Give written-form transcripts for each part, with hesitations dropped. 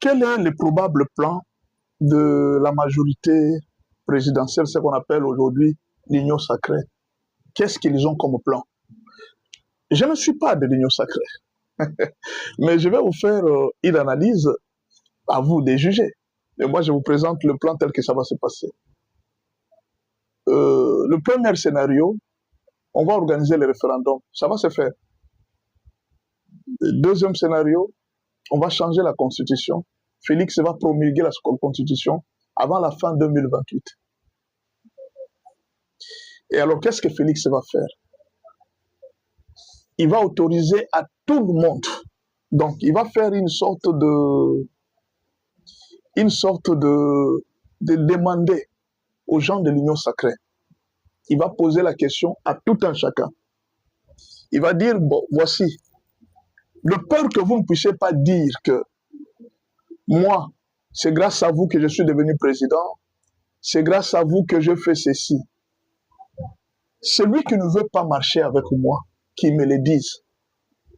Quel est le probable plan de la majorité présidentielle, ce qu'on appelle aujourd'hui l'union sacrée? Qu'est-ce qu'ils ont comme plan? Je ne suis pas de l'union sacrée, mais je vais vous faire une analyse, à vous de juger. Et moi, je vous présente le plan tel que ça va se passer. Le premier scénario, on va organiser le référendum. Ça va se faire. Le deuxième scénario, on va changer la constitution. Félix va promulguer la constitution avant la fin 2028. Et alors, qu'est-ce que Félix va faire? Il va autoriser à tout le monde. Donc, il va faire une sorte de demander aux gens de l'union sacrée. Il va poser la question à tout un chacun. Il va dire, bon, voici, de peur que vous ne puissiez pas dire que moi, c'est grâce à vous que je suis devenu président, c'est grâce à vous que je fais ceci. Celui qui ne veut pas marcher avec moi, qu'il me le dise.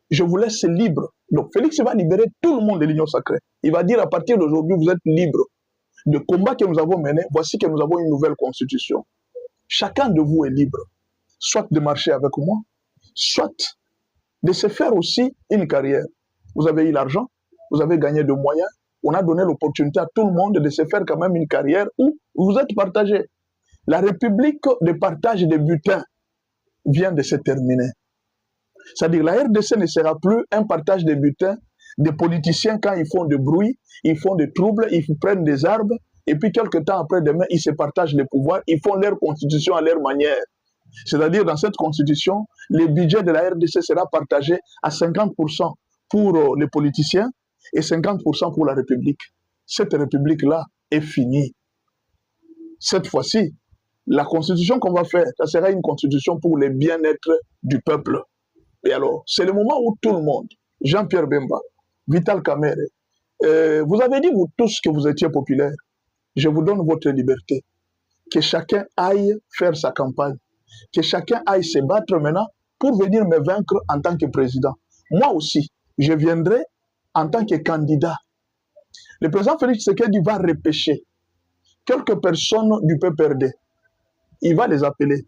Je vous laisse libre. Donc Félix va libérer tout le monde de l'union sacrée. Il va dire à partir d'aujourd'hui, vous êtes libre. De combat que nous avons mené, voici que nous avons une nouvelle constitution. Chacun de vous est libre. Soit de marcher avec moi, soit de se faire aussi une carrière. Vous avez eu l'argent, vous avez gagné de moyens, on a donné l'opportunité à tout le monde de se faire quand même une carrière où vous êtes partagé. La République de partage des butins vient de se terminer. C'est-à-dire la RDC ne sera plus un partage des butins des politiciens quand ils font du bruit, ils font des troubles, ils prennent des armes, et puis quelques temps après demain, ils se partagent les pouvoirs, ils font leur constitution à leur manière. C'est-à-dire dans cette constitution, le budget de la RDC sera partagé à 50% pour les politiciens et 50% pour la République. Cette République-là est finie. Cette fois-ci, la constitution qu'on va faire, ça sera une constitution pour le bien-être du peuple. Et alors, c'est le moment où tout le monde, Jean-Pierre Bemba, Vital Kamerhe, vous avez dit vous tous que vous étiez populaire. Je vous donne votre liberté. Que chacun aille faire sa campagne. Que chacun aille se battre maintenant pour venir me vaincre en tant que président. Moi aussi, je viendrai en tant que candidat. Le président Félix Tshisekedi va repêcher quelques personnes du PPRD. Il va les appeler.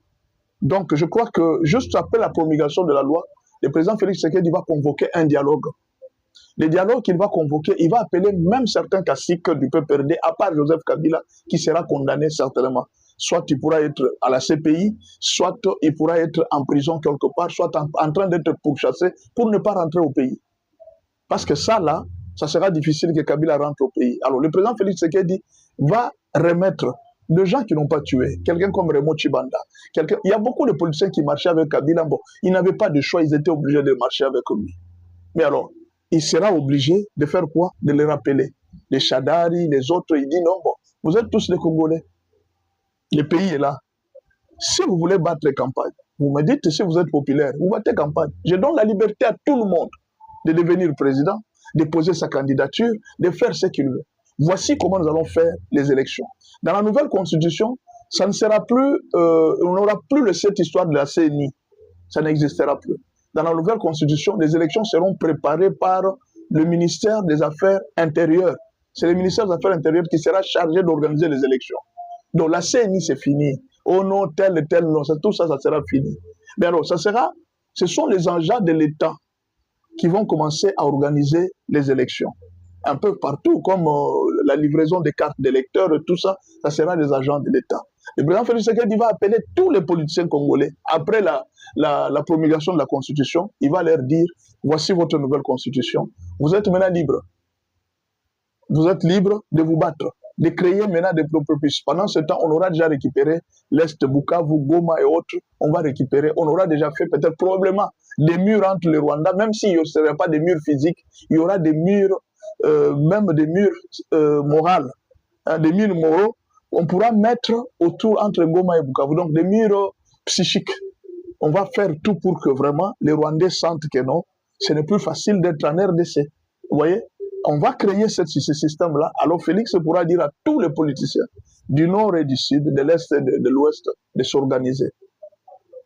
Donc, je crois que juste après la promulgation de la loi, le président Félix Tshisekedi va convoquer un dialogue. Le dialogue qu'il va convoquer, il va appeler même certains caciques du PPRD, à part Joseph Kabila, qui sera condamné certainement. Soit il pourra être à la CPI, soit il pourra être en prison quelque part, soit en train d'être pourchassé pour ne pas rentrer au pays. Parce que ça, là, ça sera difficile que Kabila rentre au pays. Alors, le président Félix Tshisekedi va remettre des gens qui n'ont pas tué, quelqu'un comme Remo Chibanda. Il y a beaucoup de politiciens qui marchaient avec Kabila. Bon, ils n'avaient pas de choix, ils étaient obligés de marcher avec lui. Mais alors, il sera obligé de faire quoi? De les rappeler. Les Chadari, les autres, il dit non, bon, vous êtes tous des Congolais. Le pays est là. Si vous voulez battre les campagnes, vous me dites si vous êtes populaire, vous battez campagne. Je donne la liberté à tout le monde de devenir président, de poser sa candidature, de faire ce qu'il veut. Voici comment nous allons faire les élections. Dans la nouvelle constitution, ça ne sera plus, on n'aura plus cette histoire de la CNI. Ça n'existera plus. Dans la nouvelle constitution, les élections seront préparées par le ministère des Affaires intérieures. C'est le ministère des Affaires intérieures qui sera chargé d'organiser les élections. Donc la CNI, c'est fini. Oh non, tel, non, tout ça, ça sera fini. Mais alors, ce sont les agents de l'État qui vont commencer à organiser les élections. Un peu partout, comme la livraison des cartes d'électeurs, tout ça, ça sera des agents de l'État. Le président Félix Tshisekedi va appeler tous les politiciens congolais. Après la promulgation de la Constitution, il va leur dire, voici votre nouvelle Constitution. Vous êtes maintenant libre. Vous êtes libre de vous battre, de créer maintenant des propres. Pendant ce temps, on aura déjà récupéré l'Est, Bukavu, Goma et autres. On va récupérer, on aura déjà fait peut-être probablement des murs entre le Rwanda, même s'il ne serait pas des murs physiques, il y aura des murs, même des murs moraux, hein, des murs moraux, on pourra mettre autour entre Goma et Bukavu, donc des murs psychiques. On va faire tout pour que vraiment les Rwandais sentent que non, ce n'est plus facile d'être en RDC. Vous voyez, on va créer ce système-là. Alors Félix pourra dire à tous les politiciens du nord et du sud, de l'est et de l'ouest, de s'organiser.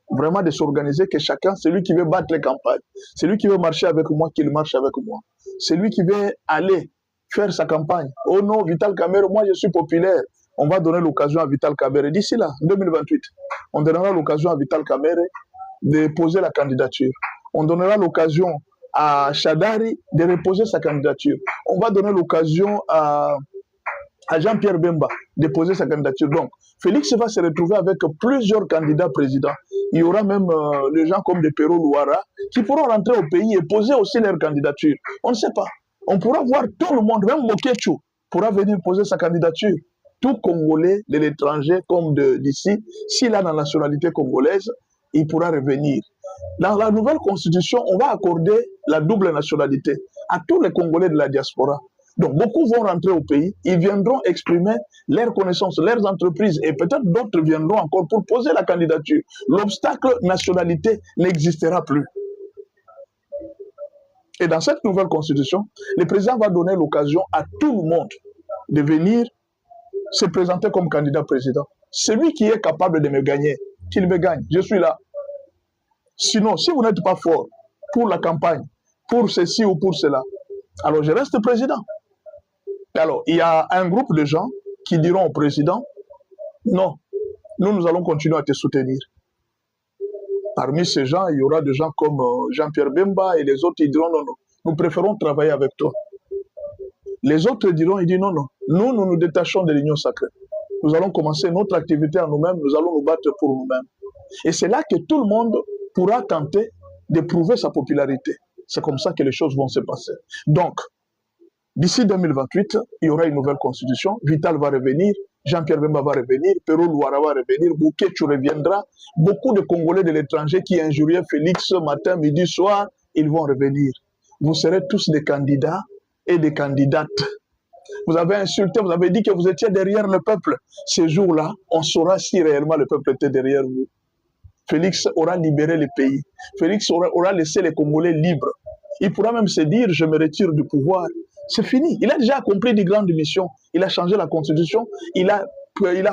Vraiment de s'organiser, que chacun, celui qui veut battre les campagnes, celui qui veut marcher avec moi, qu'il marche avec moi. Celui qui veut aller faire sa campagne. Oh non, Vital Kamerhe, moi je suis populaire. On va donner l'occasion à Vital Kamerhe. D'ici là, 2028, on donnera l'occasion à Vital Kamerhe de poser la candidature. On donnera l'occasion à Shadari de reposer sa candidature. On va donner l'occasion à Jean-Pierre Bemba de poser sa candidature. Donc, Félix va se retrouver avec plusieurs candidats présidents. Il y aura même les gens comme des Perrault Louara qui pourront rentrer au pays et poser aussi leur candidature. On ne sait pas. On pourra voir tout le monde, même Mokechu pourra venir poser sa candidature. Tout Congolais de l'étranger comme d'ici, s'il a la nationalité congolaise, il pourra revenir. Dans la nouvelle constitution, on va accorder la double nationalité à tous les Congolais de la diaspora. Donc, beaucoup vont rentrer au pays, ils viendront exprimer leurs connaissances, leurs entreprises, et peut-être d'autres viendront encore pour poser la candidature. L'obstacle nationalité n'existera plus. Et dans cette nouvelle constitution, le président va donner l'occasion à tout le monde de venir se présenter comme candidat président. Celui qui est capable de me gagner, qu'il me gagne, je suis là. Sinon, si vous n'êtes pas fort pour la campagne, pour ceci ou pour cela, alors je reste président. Alors, il y a un groupe de gens qui diront au président, non, nous allons continuer à te soutenir. Parmi ces gens, il y aura des gens comme Jean-Pierre Bemba et les autres, ils diront, non, non, nous préférons travailler avec toi. Les autres diront, ils disent, non, non, nous nous détachons de l'Union sacrée. Nous allons commencer notre activité à nous-mêmes, nous allons nous battre pour nous-mêmes. Et c'est là que tout le monde pourra tenter de prouver sa popularité. C'est comme ça que les choses vont se passer. Donc, d'ici 2028, il y aura une nouvelle constitution. Vital va revenir, Jean-Pierre Bemba va revenir, Perrault Louara va revenir, Mokechu reviendra. Beaucoup de Congolais de l'étranger qui injuriaient Félix matin, midi, soir, ils vont revenir. Vous serez tous des candidats et des candidates. Vous avez insulté, vous avez dit que vous étiez derrière le peuple. Ces jours-là, on saura si réellement le peuple était derrière vous. Félix aura libéré le pays. Félix aura laissé les Congolais libres. Il pourra même se dire, je me retire du pouvoir. C'est fini. Il a déjà accompli de grandes missions. Il a changé la constitution. Il a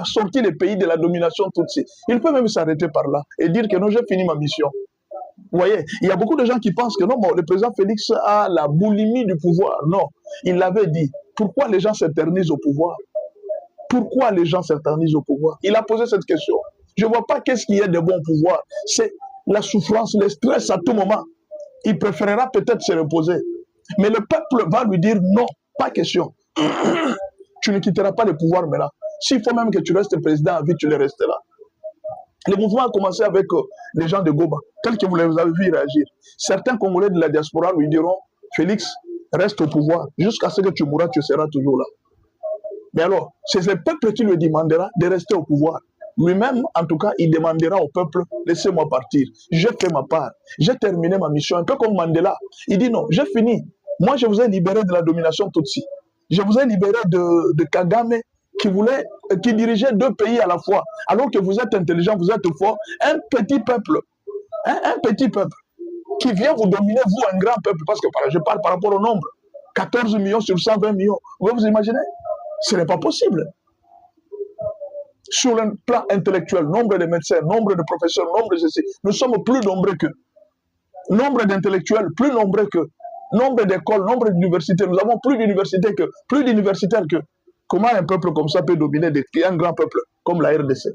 sorti le pays de la domination tutsi. Il peut même s'arrêter par là et dire que non, j'ai fini ma mission. Vous voyez, il y a beaucoup de gens qui pensent que non, bon, le président Félix a la boulimie du pouvoir. Non, il l'avait dit. Pourquoi les gens s'éternisent au pouvoir? Pourquoi les gens s'éternisent au pouvoir? Il a posé cette question. Je ne vois pas qu'est-ce qu'il y a de bon pouvoir. C'est la souffrance, le stress à tout moment. Il préférera peut-être se reposer. Mais le peuple va lui dire non, pas question. Tu ne quitteras pas le pouvoir maintenant. S'il faut même que tu restes président à vie, tu le resteras. Le mouvement a commencé avec les gens de Goma, tels que vous les avez vu réagir. Certains Congolais de la diaspora lui diront, Félix, reste au pouvoir. Jusqu'à ce que tu mourras, tu seras toujours là. Mais alors, c'est le peuple qui lui demandera de rester au pouvoir. Lui-même, en tout cas, il demandera au peuple, laissez-moi partir. J'ai fait ma part. J'ai terminé ma mission. Un peu comme Mandela. Il dit non, j'ai fini. Moi, je vous ai libéré de la domination Tutsi. Je vous ai libéré de Kagame qui dirigeait deux pays à la fois. Alors que vous êtes intelligent, vous êtes fort. Un petit peuple, un petit peuple qui vient vous dominer, vous, un grand peuple. Parce que je parle par rapport au nombre. 14 millions sur 120 millions. Vous vous imaginez? Ce n'est pas possible. Sur le plan intellectuel, nombre de médecins, nombre de professeurs, nombre de ceci, nous sommes plus nombreux qu'eux. Nombre d'intellectuels, plus nombreux qu'eux. Nombre d'écoles, nombre d'universités, nous avons plus d'universitaires que. Comment un peuple comme ça peut dominer un grand peuple comme la RDC?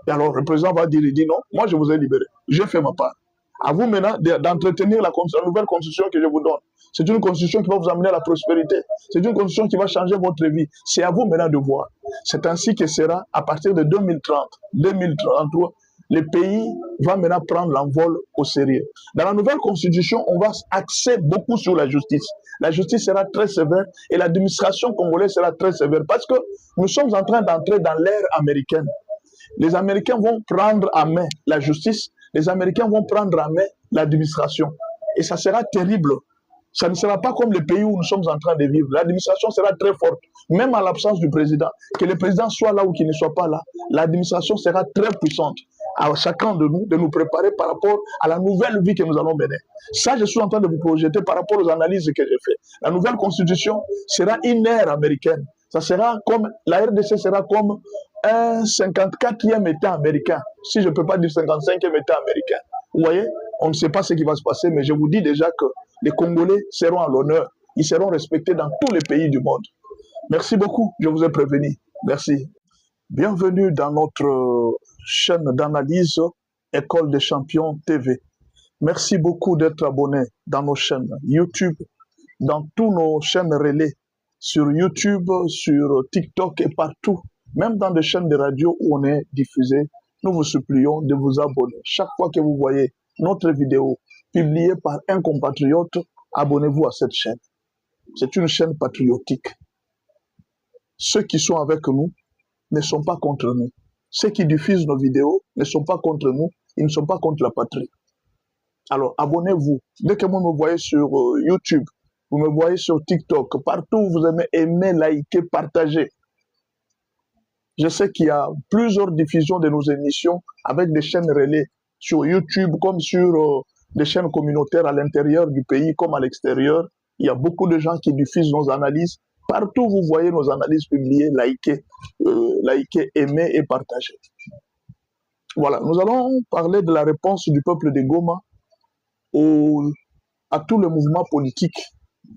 Et alors le président va dire, il dit non, moi je vous ai libéré, j'ai fait ma part. À vous maintenant d'entretenir la nouvelle constitution que je vous donne. C'est une constitution qui va vous amener à la prospérité. C'est une constitution qui va changer votre vie. C'est à vous maintenant de voir. C'est ainsi que sera, à partir de 2030, 2033, le pays va maintenant prendre l'envol au sérieux. Dans la nouvelle constitution, on va axer beaucoup sur la justice. La justice sera très sévère et l'administration congolaise sera très sévère parce que nous sommes en train d'entrer dans l'ère américaine. Les Américains vont prendre à main la justice, les Américains vont prendre à main l'administration. Et ça sera terrible. Ça ne sera pas comme le pays où nous sommes en train de vivre. L'administration sera très forte, même en l'absence du président. Que le président soit là ou qu'il ne soit pas là, l'administration sera très puissante. À chacun de nous préparer par rapport à la nouvelle vie que nous allons mener. Ça, je suis en train de vous projeter par rapport aux analyses que j'ai faites. La nouvelle constitution sera une ère américaine. Ça sera comme, la RDC sera comme un 54e État américain. Si je ne peux pas dire 55e État américain. Vous voyez, on ne sait pas ce qui va se passer, mais je vous dis déjà que les Congolais seront à l'honneur. ils seront respectés dans tous les pays du monde. Merci beaucoup, je vous ai prévenu. Merci. Bienvenue dans notre chaîne d'analyse École des Champions TV. Merci beaucoup d'être abonné dans nos chaînes YouTube, dans tous nos chaînes relais, sur YouTube, sur TikTok et partout, même dans des chaînes de radio où on est diffusé. Nous vous supplions de vous abonner. Chaque fois que vous voyez notre vidéo publiée par un compatriote, abonnez-vous à cette chaîne. C'est une chaîne patriotique. Ceux qui sont avec nous ne sont pas contre nous. Ceux qui diffusent nos vidéos ne sont pas contre nous, ils ne sont pas contre la patrie. Alors, abonnez-vous. Dès que vous me voyez sur YouTube, vous me voyez sur TikTok, partout où vous aimez, aimer, liker, partager. Je sais qu'il y a plusieurs diffusions de nos émissions avec des chaînes relais sur YouTube comme sur des chaînes communautaires à l'intérieur du pays comme à l'extérieur. Il y a beaucoup de gens qui diffusent nos analyses. Partout où vous voyez nos analyses publiées, likez, aimez et partagez. Voilà, nous allons parler de la réponse du peuple de Goma à tout le mouvement politique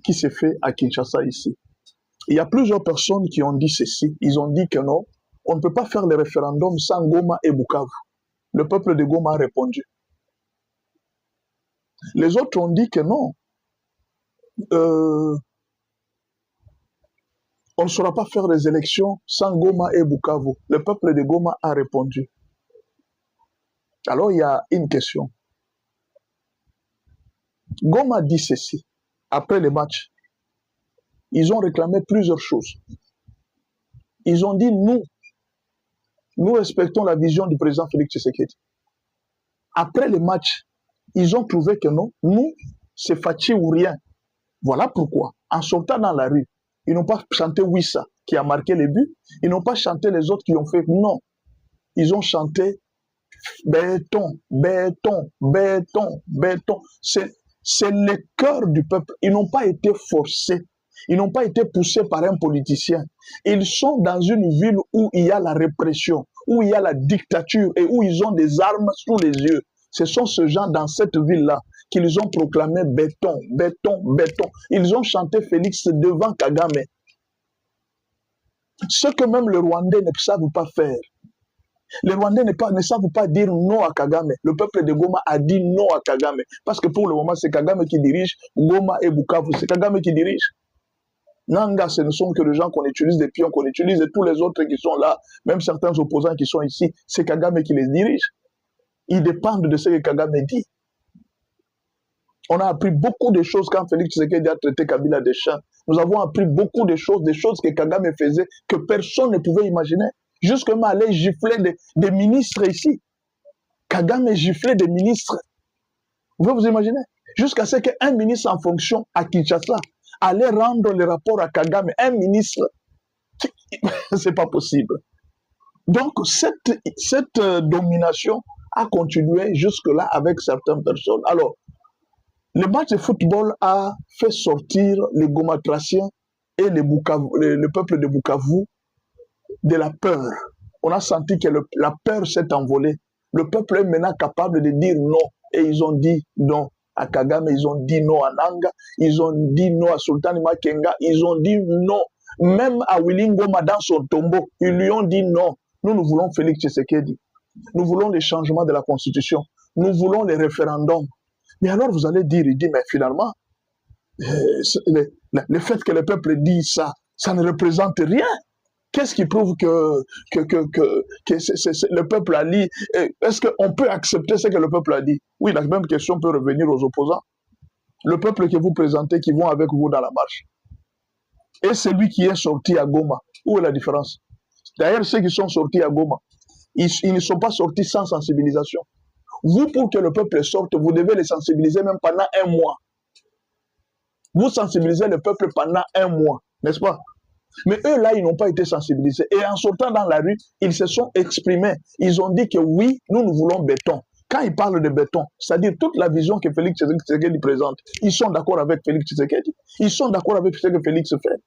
qui s'est fait à Kinshasa ici. Il y a plusieurs personnes qui ont dit ceci. Ils ont dit que non, on ne peut pas faire le référendum sans Goma et Bukavu. Le peuple de Goma a répondu. Les autres ont dit que non. On ne saura pas faire des élections sans Goma et Bukavu. Le peuple de Goma a répondu. Alors il y a une question. Goma dit ceci. Après le match, ils ont réclamé plusieurs choses. Ils ont dit, nous respectons la vision du président Félix Tshisekedi. Après le match, ils ont trouvé que non, nous, c'est Fatih ou rien. Voilà pourquoi, en sortant dans la rue, ils n'ont pas chanté Wissa, qui a marqué les buts. Ils n'ont pas chanté les autres qui ont fait non. Ils ont chanté béton, béton, béton, béton. C'est le cœur du peuple. Ils n'ont pas été forcés. Ils n'ont pas été poussés par un politicien. Ils sont dans une ville où il y a la répression, où il y a la dictature et où ils ont des armes sous les yeux. Ce sont ces gens dans cette ville-là qu'ils ont proclamé béton, béton, béton. Ils ont chanté Félix devant Kagame. Ce que même les Rwandais ne savent pas faire. Les Rwandais ne savent pas dire non à Kagame. Le peuple de Goma a dit non à Kagame. Parce que pour le moment, c'est Kagame qui dirige Goma et Bukavu. C'est Kagame qui dirige. Nanga, ce ne sont que les gens qu'on utilise, des pions qu'on utilise, et tous les autres qui sont là, même certains opposants qui sont ici, c'est Kagame qui les dirige. Ils dépendent de ce que Kagame dit. On a appris beaucoup de choses quand Félix Tshisekedi a traité Kabila des chiens. Nous avons appris beaucoup de choses que Kagame faisait, que personne ne pouvait imaginer. Jusqu'à aller gifler des ministres ici. Kagame giflait des ministres. Vous pouvez vous imaginer? Jusqu'à ce qu'un ministre en fonction à Kinshasa allait rendre le rapport à Kagame. Un ministre, c'est pas possible. Donc, cette domination a continué jusque-là avec certaines personnes. Alors, le match de football a fait sortir les Gomatraciens et le peuple de Bukavu de la peur. On a senti que la peur s'est envolée. Le peuple est maintenant capable de dire non. Et ils ont dit non à Kagame, ils ont dit non à Nanga, ils ont dit non à Sultan Makenga, ils ont dit non. Même à Willy Ngoma dans son tombeau, ils lui ont dit non. Nous voulons Félix Tshisekedi. Nous voulons les changements de la Constitution. Nous voulons les référendums. Mais alors vous allez dire, il dit, mais finalement, le fait que le peuple dit ça, ça ne représente rien. Qu'est-ce qui prouve que le peuple a dit? Est-ce qu'on peut accepter ce que le peuple a dit? Oui, la même question peut revenir aux opposants. Le peuple que vous présentez, qui vont avec vous dans la marche. Et celui qui est sorti à Goma, où est la différence? D'ailleurs, ceux qui sont sortis à Goma, ils ne sont pas sortis sans sensibilisation. Vous, pour que le peuple sorte, vous devez les sensibiliser même pendant un mois. Vous sensibilisez le peuple pendant un mois, n'est-ce pas? Mais eux, là, ils n'ont pas été sensibilisés. Et en sortant dans la rue, ils se sont exprimés. Ils ont dit que oui, nous voulons béton. Quand ils parlent de béton, c'est-à-dire toute la vision que Félix Tshisekedi présente, ils sont d'accord avec Félix Tshisekedi. Ils sont d'accord avec ce que Félix fait.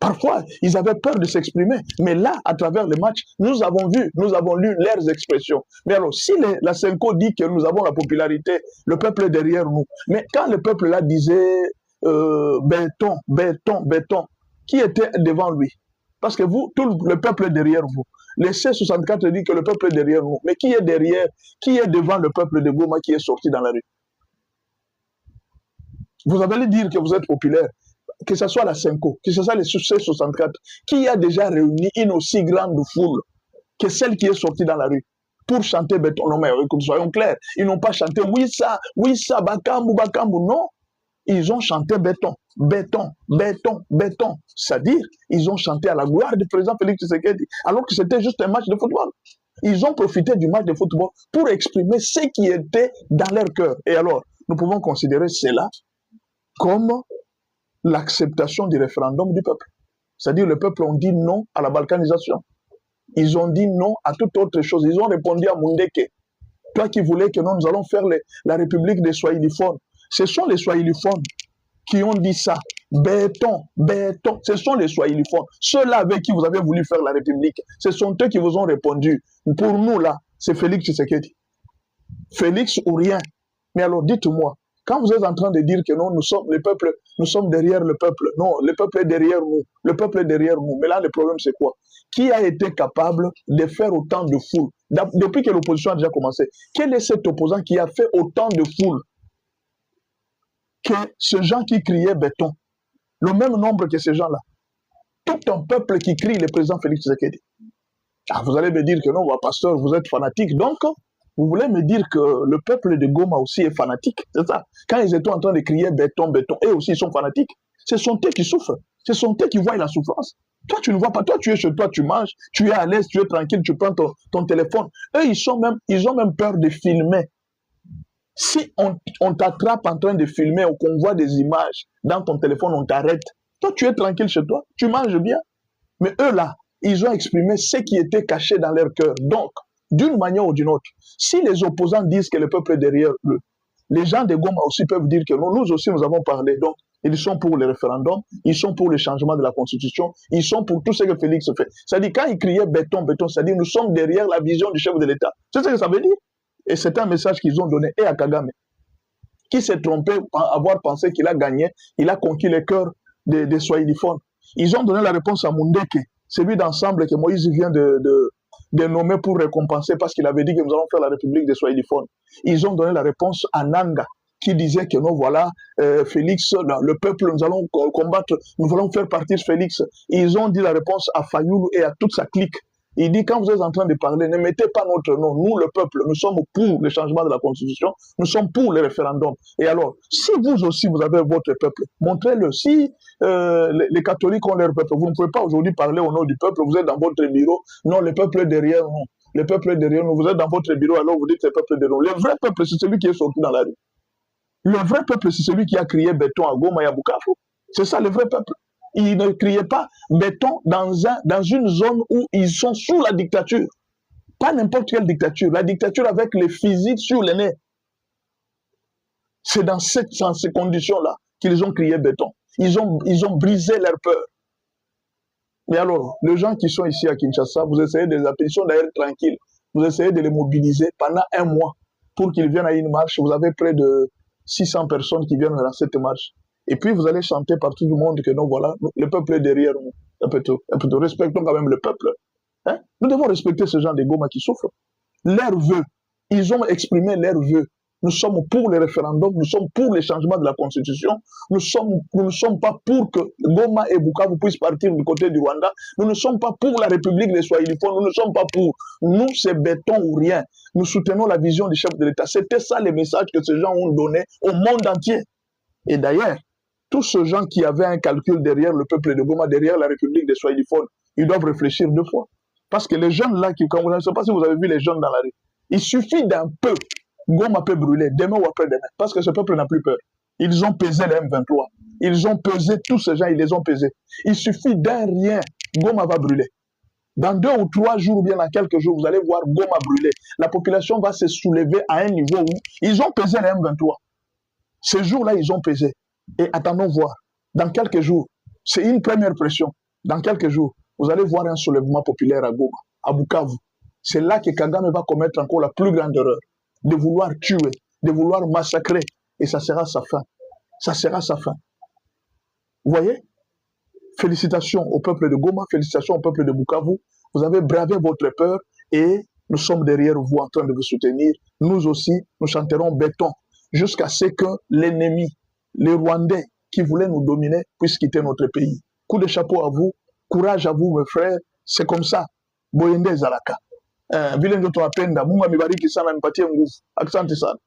Parfois, ils avaient peur de s'exprimer. Mais là, à travers le match, nous avons vu, nous avons lu leurs expressions. Mais alors, si la Senko dit que nous avons la popularité, le peuple est derrière nous. Mais quand le peuple là disait béton, béton, béton. Qui était devant lui? Parce que vous, tout le peuple est derrière vous. Les C64 dit que le peuple est derrière nous. Mais qui est derrière, qui est devant le peuple de Goma qui est sorti dans la rue? Vous allez dire que vous êtes populaire, que ce soit la Senko, que ce soit les C64, qui a déjà réuni une aussi grande foule que celle qui est sortie dans la rue pour chanter béton. Non, mais soyons clairs, ils n'ont pas chanté oui ça, Bakambu, Bakambu, non. Ils ont chanté béton, béton, béton, béton. C'est-à-dire, ils ont chanté à la gloire du président Félix Tshisekedi, alors que c'était juste un match de football. Ils ont profité du match de football pour exprimer ce qui était dans leur cœur. Et alors, nous pouvons considérer cela comme l'acceptation du référendum du peuple. C'est-à-dire, le peuple ont dit non à la balkanisation. Ils ont dit non à toute autre chose. Ils ont répondu à Mundeke. Toi qui voulais que nous allons faire la République des Swahiliphones. Ce sont les Swahiliphones qui ont dit ça. Béton, béton. Ce sont les Swahiliphones. Ceux-là avec qui vous avez voulu faire la République, ce sont eux qui vous ont répondu. Pour nous, là, c'est Félix Tshisekedi. Félix ou rien. Mais alors, dites-moi, quand vous êtes en train de dire que non, nous sommes le peuple, nous sommes derrière le peuple. Non, le peuple est derrière nous. Le peuple est derrière nous. Mais là, le problème, c'est quoi? Qui a été capable de faire autant de foule? Depuis que l'opposition a déjà commencé, quel est cet opposant qui a fait autant de foule que ces gens qui criaient béton? Le même nombre que ces gens-là. Tout un peuple qui crie le président Félix Tshisekedi. Ah, vous allez me dire que non, pasteur, vous êtes fanatique. Donc, vous voulez me dire que le peuple de Goma aussi est fanatique, c'est ça? Quand ils étaient en train de crier béton, béton, eux aussi ils sont fanatiques. Ce sont eux qui souffrent. Ce sont eux qui voient la souffrance. Toi, tu ne vois pas. Toi, tu es chez toi, tu manges, tu es à l'aise, tu es tranquille, tu prends ton téléphone. Eux, ils ont même peur de filmer. Si on t'attrape en train de filmer ou qu'on voit des images dans ton téléphone, on t'arrête. Toi, tu es tranquille chez toi, tu manges bien. Mais eux, là, ils ont exprimé ce qui était caché dans leur cœur. Donc, d'une manière ou d'une autre, si les opposants disent que le peuple est derrière eux, les gens de Goma aussi peuvent dire que non, nous aussi, nous avons parlé. Donc, ils sont pour le référendum, ils sont pour le changement de la Constitution, ils sont pour tout ce que Félix fait. C'est-à-dire, quand ils criaient béton, béton, c'est-à-dire, nous sommes derrière la vision du chef de l'État. C'est ce que ça veut dire. Et c'est un message qu'ils ont donné et à Kagame, qui s'est trompé à avoir pensé qu'il a gagné, il a conquis les cœurs des Swahiliphones. Ils ont donné la réponse à Mundeke, celui d'ensemble que Moïse vient de nommer pour récompenser parce qu'il avait dit que nous allons faire la République des Swahiliphones. Ils ont donné la réponse à Nanga, qui disait que non, voilà, Félix, le peuple, nous allons combattre, nous allons faire partir Félix. Ils ont dit la réponse à Fayoulou et à toute sa clique. Il dit, quand vous êtes en train de parler, ne mettez pas notre nom. Nous, le peuple, nous sommes pour le changement de la Constitution, nous sommes pour le référendum. Et alors, si vous aussi, vous avez votre peuple, montrez-le. Si les catholiques ont leur peuple, vous ne pouvez pas aujourd'hui parler au nom du peuple, vous êtes dans votre bureau, non, le peuple est derrière nous. Le peuple est derrière nous, vous êtes dans votre bureau, alors vous dites le peuple est derrière nous. Le vrai peuple, c'est celui qui est sorti dans la rue. Le vrai peuple, c'est celui qui a crié béton à Goma et à Bukavu. C'est ça le vrai peuple. Ils ne criaient pas béton dans une zone où ils sont sous la dictature. Pas n'importe quelle dictature. La dictature avec les fusils sur les nez. C'est dans ces conditions-là qu'ils ont crié béton. Ils ont brisé leur peur. Mais alors, les gens qui sont ici à Kinshasa, vous essayez de les appeler, ils sont d'ailleurs tranquilles. Vous essayez de les mobiliser pendant un mois pour qu'ils viennent à une marche. Vous avez près de 600 personnes qui viennent dans cette marche. Et puis vous allez chanter partout du monde que non, voilà, le peuple est derrière nous. Un peu tôt. Respectons quand même le peuple. Hein? Nous devons respecter ce genre de Goma qui souffrent. Leurs vœux, ils ont exprimé leurs vœux. Nous sommes pour le référendum, nous sommes pour le changement de la Constitution. Nous ne sommes pas pour que Goma et Bukavu puissent partir du côté du Rwanda. Nous ne sommes pas pour la République des Swahiliphones. Nous ne sommes pas pour. Nous, c'est béton ou rien. Nous soutenons la vision du chef de l'État. C'était ça les messages que ces gens ont donnés au monde entier. Et d'ailleurs, tous ces gens qui avaient un calcul derrière le peuple de Goma, derrière la République des Swahiliphones, ils doivent réfléchir deux fois. Parce que les jeunes là, quand vous ne savez pas si vous avez vu les jeunes dans la rue, il suffit d'un peu, Goma peut brûler, demain ou après-demain, parce que ce peuple n'a plus peur. Ils ont pesé les M23. Ils ont pesé, tous ces gens, ils les ont pesés. Il suffit d'un rien, Goma va brûler. Dans 2 ou 3 jours, ou bien dans quelques jours, vous allez voir Goma brûler. La population va se soulever à un niveau où ils ont pesé les M23. Ces jours-là, ils ont pesé. Et attendons voir. Dans quelques jours, c'est une première pression. Dans quelques jours, vous allez voir un soulèvement populaire à Goma, à Bukavu. C'est là que Kagame va commettre encore la plus grande erreur. De vouloir tuer, de vouloir massacrer. Et ça sera sa fin. Ça sera sa fin. Vous voyez? Félicitations au peuple de Goma, félicitations au peuple de Bukavu. Vous avez bravé votre peur et nous sommes derrière vous en train de vous soutenir. Nous aussi, nous chanterons béton jusqu'à ce que l'ennemi, les Rwandais qui voulaient nous dominer, puissent quitter notre pays. Coup de chapeau à vous, courage à vous, mes frères. C'est comme ça. Boyende Zalaka. Vile ndio tunapenda. Mungu amebariki sana, nipatie nguvu. Asante sana.